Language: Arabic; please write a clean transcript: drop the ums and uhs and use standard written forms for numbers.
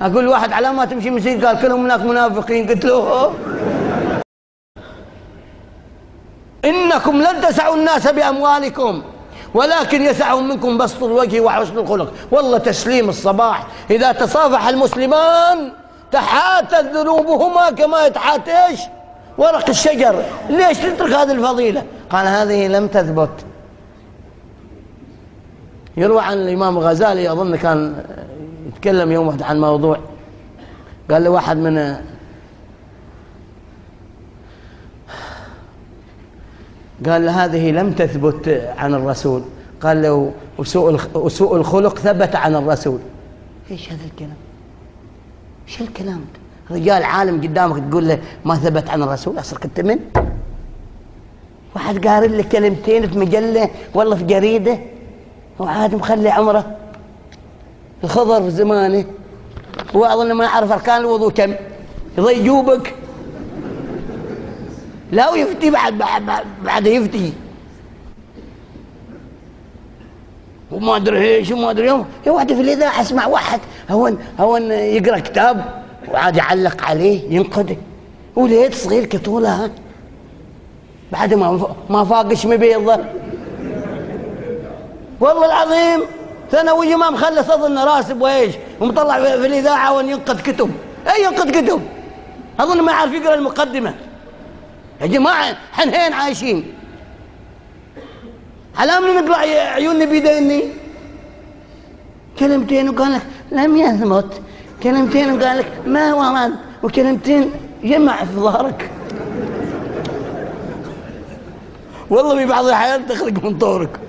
اقول واحد على ما تمشي مسير قال كلهم هناك منافقين. قلت له انكم لن تسعوا الناس باموالكم ولكن يسعهم منكم بسط الوجه وحسن الخلق. والله تسليم الصباح اذا تصافح المسلمان تحاتت ذنوبهما كما يتحات ايش؟ ورق الشجر. ليش تترك هذه الفضيله؟ قال هذه لم تثبت. يروى عن الامام الغزالي اظن كان يتكلم يوم واحد عن موضوع، قال له واحد من قال له هذه لم تثبت عن الرسول. قال له وسوء الخلق ثبت عن الرسول. ايش هذا الكلام؟ ايش الكلام ده؟ رجال عالم قدامك تقول له ما ثبت عن الرسول؟ اصلك كنت من واحد قارن له كلمتين في مجله والله في جريده وعاد مخلي عمره الخضر في زمانه واظن ما يعرف اركان الوضوء كم يضيع جوبك. لا ويفتي بعد يفتي وما ادري ايش وما ادري يوم. يا واحد في الاذاعه اسمع واحد هون يقرا كتاب وعاد يعلق عليه ينقده وليت صغير كطولها بعد ما فاقش مبيضه. والله العظيم ثانوي ما مخلص اظن راسب وايش ومطلع في الاذاعه وينقد كتب. اي ينقد كتب اظن ما يعرف يقرا المقدمه. يا جماعه حنين عايشين على من نقرا عيوننا بيديني كلمتين وقال لك لم يثبت، كلمتين وقال لك ما ورد، وكلمتين جمع في ظهرك. والله في بعض الاحيان تخرج من طورك.